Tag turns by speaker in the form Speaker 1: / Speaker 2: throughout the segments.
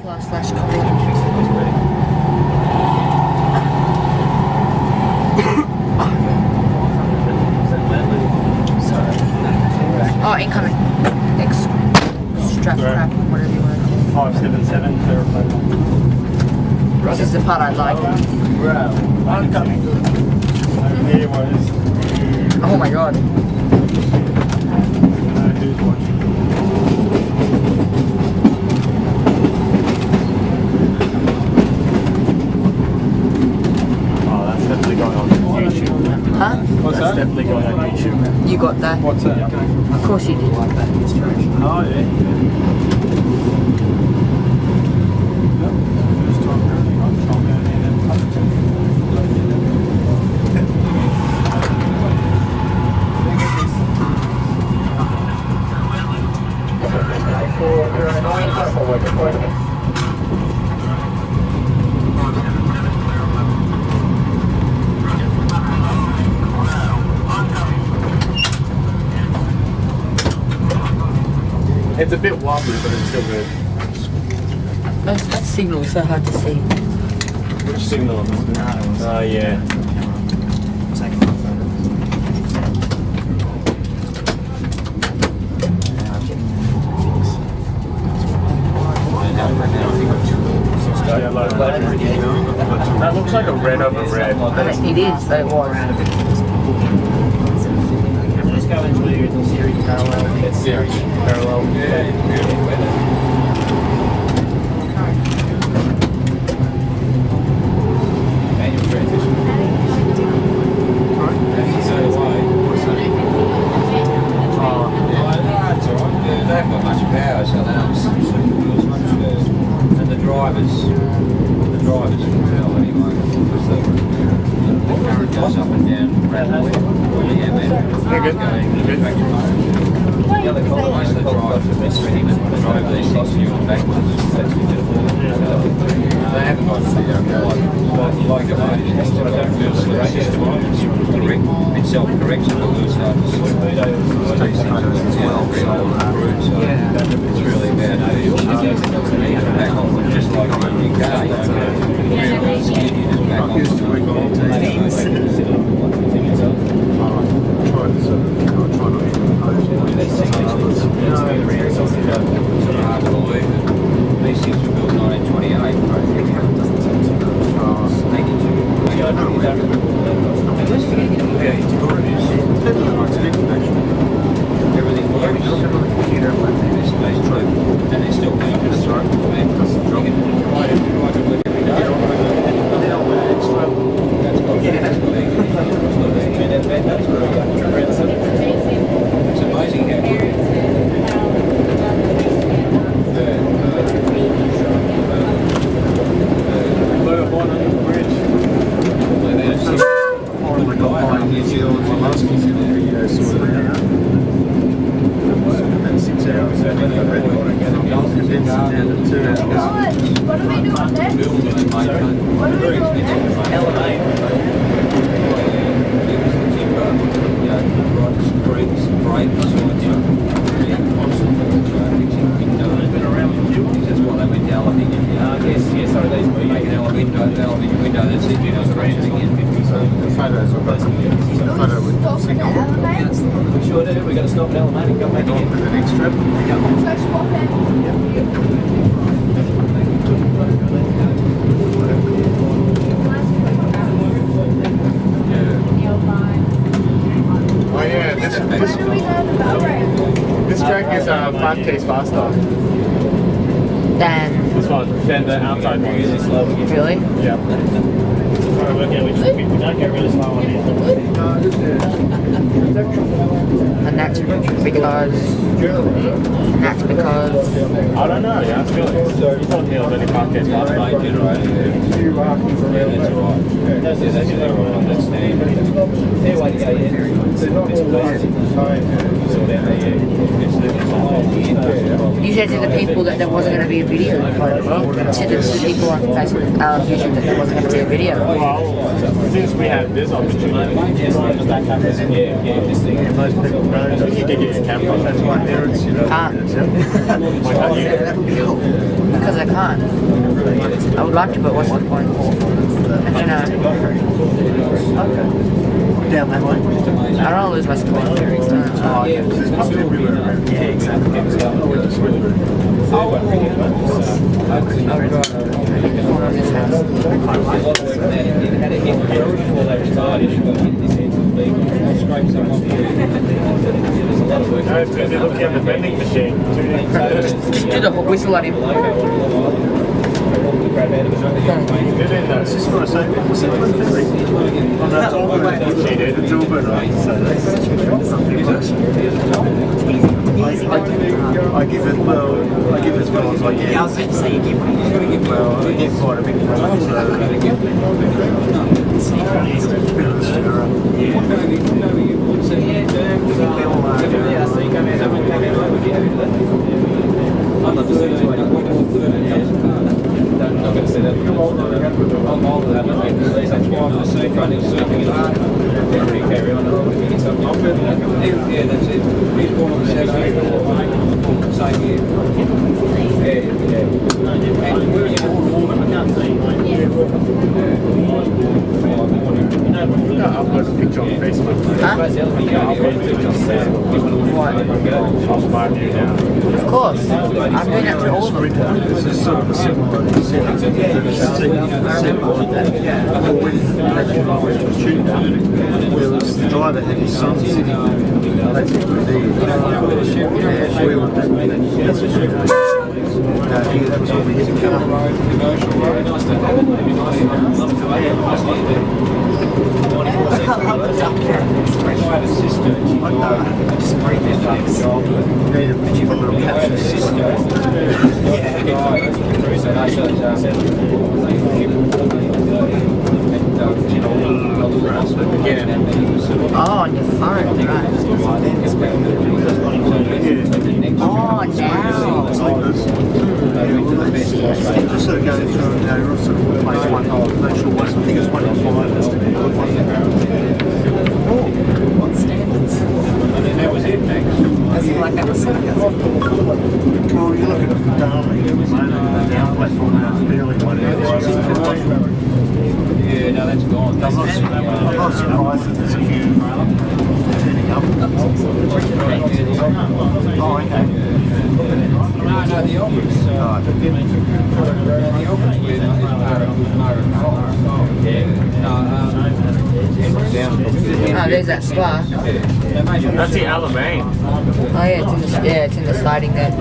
Speaker 1: Plus/copy. Oh, incoming. Extract crap, whatever you want.
Speaker 2: 577,
Speaker 1: This is the part I like.
Speaker 2: Incoming. Here was.
Speaker 1: Oh my god.
Speaker 2: Who's watching? Oh, that's definitely going on YouTube.
Speaker 1: Huh?
Speaker 2: What's that? Definitely going on YouTube.
Speaker 1: You got that?
Speaker 2: What's that?
Speaker 1: Of course you did.
Speaker 2: Oh, yeah. It's a bit wobbly, but it's still good.
Speaker 1: That signal is so hard to see.
Speaker 2: Which signal? Oh, yeah. That looks like a red over red.
Speaker 1: It is, so it was.
Speaker 2: Just go into the series parallel. It's series parallel. Manual transition. It's alright. They haven't got much power, so they don't and the drivers can tell anyway, because the current goes up and down rapidly. Yeah, man.
Speaker 1: You're good?
Speaker 2: The other most of the drivers are ready to drive these things forward and backwards. They haven't got like a system on it. It self-corrects the loose it's really bad. Back off just like in your car. You just back off. Hard to believe it. These things were built in 1928. 82. Everything works. And they're still being destroyed. It's amazing how good. Sure do. We're going to stop at Alamein and come back again for the next trip. Oh yeah, this track is 5 k's faster.
Speaker 1: Then.
Speaker 2: This one, then the outside one is slow.
Speaker 1: Really?
Speaker 2: Yeah. Trying to work out which we don't get really slow on here.
Speaker 1: And that's because. And that's because.
Speaker 2: I don't know, yeah, it's good. You told me already 5 k's faster. Yeah, that's alright. That's everyone understand. Fair way to go, yeah.
Speaker 1: You said to the people that there wasn't going to be a video. Send it to the people on Facebook, YouTube that there wasn't going to be a video.
Speaker 3: Well, since we have this opportunity, most people know that you did get a camera. That's why parents,
Speaker 1: Can't. Because I can't. I would like to, but what's the point? I don't know.
Speaker 3: Down that way.
Speaker 1: I don't want to lose my school theories.
Speaker 3: Oh, yeah. There's not everywhere around. Yeah, exactly. Looking at the vending machine.
Speaker 1: Just do the whistle at him.
Speaker 3: It's just what I say. What's it on that Auburn? She did. It's Auburn, right? So that's something worse. I give it well as I get.
Speaker 4: Yeah, I was going to say you give
Speaker 3: Well, I get quite a big one, so it's a bit of a stirrer.
Speaker 2: I'm not going to say that. I'm older than that. That's why I'm just saying, trying to surfing it hard. Carry on. Yeah, that's it. He's born on the 7th. Same year. Yeah. And where are you born?
Speaker 3: I've got a picture on Facebook.
Speaker 1: Huh?
Speaker 3: I'll mark you now.
Speaker 1: Of course. I'm doing that to all of them.
Speaker 3: This is sort of a similar where the driver had his son sitting basically there. We were that was all we had to come.
Speaker 1: Oh, on your phone, right. Oh, now.
Speaker 3: It's like this. Just sort of going through and sort of place one, make sure one, I think it's 1 in 5 has to be a good one.
Speaker 1: What standards?
Speaker 2: And then that was it, Max.
Speaker 1: Does he like that?
Speaker 3: Well, you look at it from Darley, the down platform now, it's barely 1 in 5.
Speaker 2: Yeah, no, that's gone.
Speaker 3: I'm not surprised that there's a few turning up. Oh, okay.
Speaker 2: No, the Auburn's. The Auburn's with
Speaker 1: Oh, there's that spa.
Speaker 3: That's the Alamein.
Speaker 1: Oh yeah, it's in the sliding there.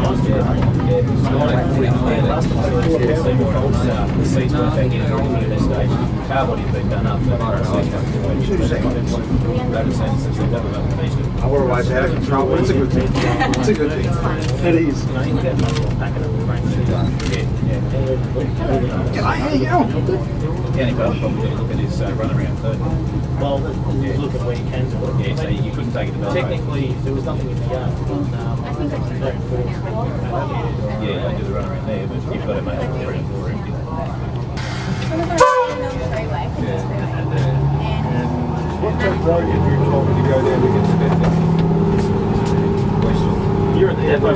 Speaker 3: We're always out of control, but it's a good thing. It's a good thing. It is. Can I hear you?
Speaker 5: The only problem to look at is run around third.
Speaker 3: Well, look at where you can do it.
Speaker 5: Yeah, so you couldn't take it to Bell.
Speaker 3: Technically, there was nothing in the yard.
Speaker 5: Yeah, you don't do the run around there, but you've got to make it 3 and 4 empty.
Speaker 2: What road did you told me to go down to get the bed?
Speaker 5: You're at the depot.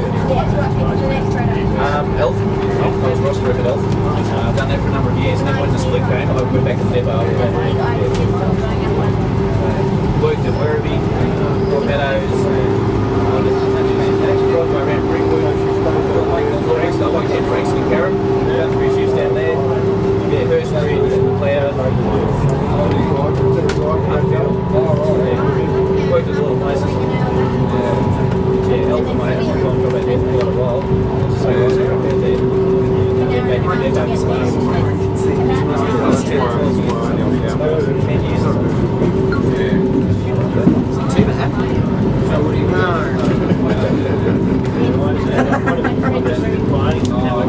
Speaker 2: Eltham. I was Ross River at Eltham. I've done that for a number of years, and then when the split came, I went back to the depot. Worked at Werribee, Broadmeadows, Broadway around Ringwood, I worked at Frankston and Carrum, done 3 shifts down there. Yeah, Hurstridge, Cloud, worked at a lot of places. Yeah, Eltham, I had a full-time job out there for quite a while. So I was out there. Yeah, back in the depot. 10 years. See that happening? So what do you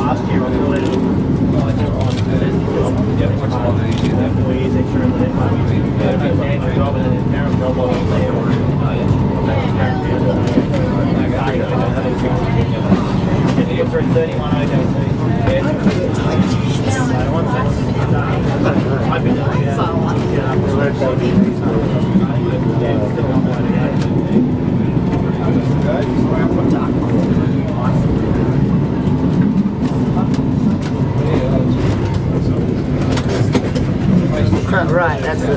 Speaker 3: Last year, I
Speaker 1: Right, that's it.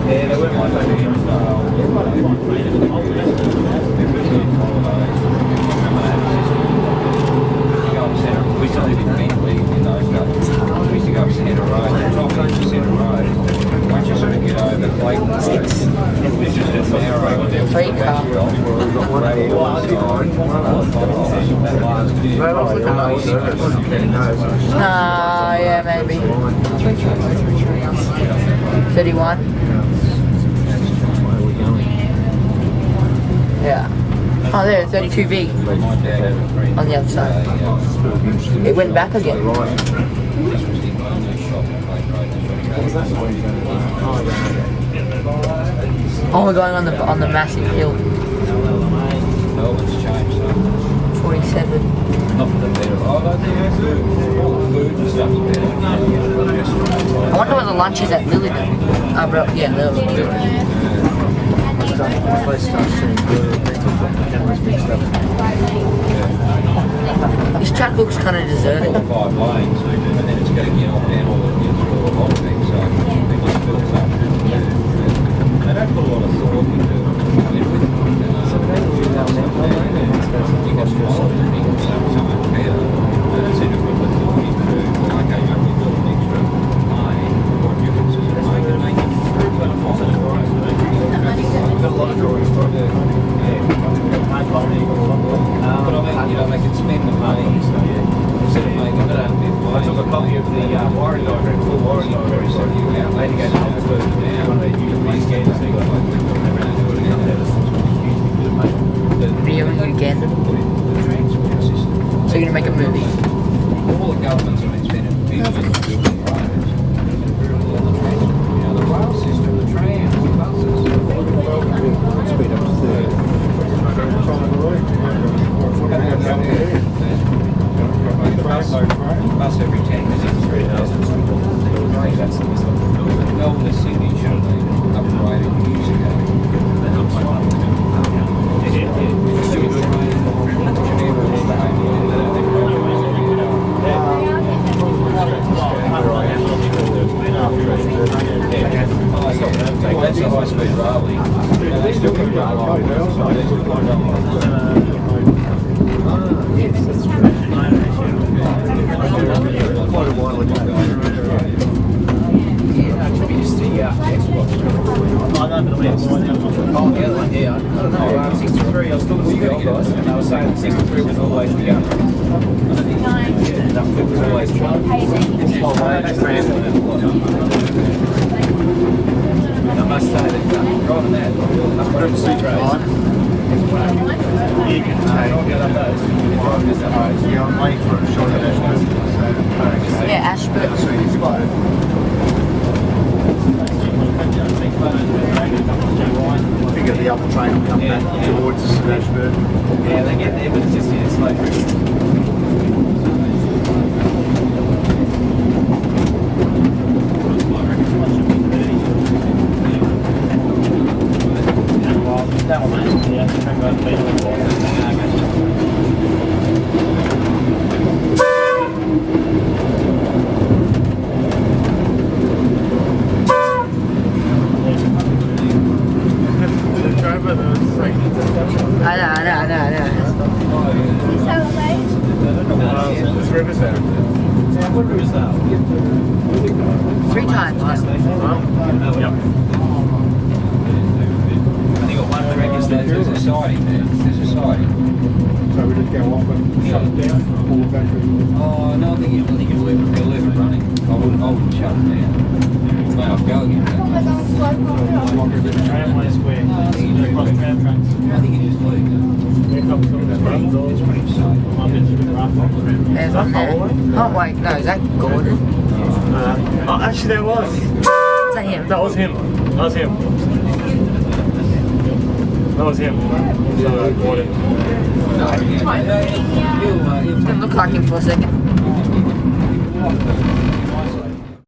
Speaker 5: Yeah, they weren't like that. We still live in Burnley in those days. We used to go up Centre Road, the top end of Centre Road. Once you sort of get over Clayton Road, it's just a narrow.
Speaker 1: Three car. Yeah, maybe. 31. Yeah. Oh, there, 32B on the other side. It went back again. Oh, we're going on the massive hill.
Speaker 2: Melbourne's changed, so
Speaker 1: 47.
Speaker 2: not for the better. Oh, I think all the food and stuff's better.
Speaker 1: I wonder what the lunch is at Lily. Yeah, Lily. This track looks kind of deserted.
Speaker 2: 5 lanes, and then it's going to get off down all the through a lot of things, so it just builds up. They don't put a lot of thought into it. You got to so much better. Instead of put the thought into, okay, maybe we build an extra lane, what differences it make it got a lot of drawings to do. But I mean, they can spend the money instead of making it a bit.
Speaker 5: I took a copy of the wiring diagram, full wiring diagram, so you later go down to one of the UV scanners they got.
Speaker 1: Reviewing it again. So you're gonna make a movie.
Speaker 2: All the governments have been spending billions on building roads. The rail system, the trams, the buses.
Speaker 3: Speed up to 30.
Speaker 2: Bus every 10 minutes, 3,000. Melbourne City should have been upgraded years ago. That's a high-speed railway. They still can run along. They still can run along.
Speaker 3: Quite a while ago.
Speaker 5: Yeah, I don't know. 63, I was talking to the old guys, and they were saying 63 was always the gun. Yeah, that was always I must say that driving that,
Speaker 3: Whatever suits you. You can take yeah, I'm waiting for a shot at Ashburn.
Speaker 1: Yeah, Ashburn.
Speaker 3: I figure the other train will come back towards Ashburn.
Speaker 5: yeah, they get there, but it's just slow. That one, yeah, the train
Speaker 1: I know.
Speaker 3: It's Riversdale.
Speaker 5: What Riversdale?
Speaker 1: 3 times now.
Speaker 5: Yep. I think got one of the records there.
Speaker 2: There's a siding there. There's a siding.
Speaker 3: So we just go off and shut it down, pull the battery.
Speaker 2: Oh, no, I think you'll leave it running. I wouldn't shut it down. May not go again.
Speaker 5: The tramway square. Across tram tracks.
Speaker 2: I think it is legal. It's pretty safe.
Speaker 1: There's one there. Oh wait, no, is that Gordon?
Speaker 3: Oh, actually there was.
Speaker 1: Is that him?
Speaker 3: That was him. So, Gordon.
Speaker 1: Didn't look like him for a second.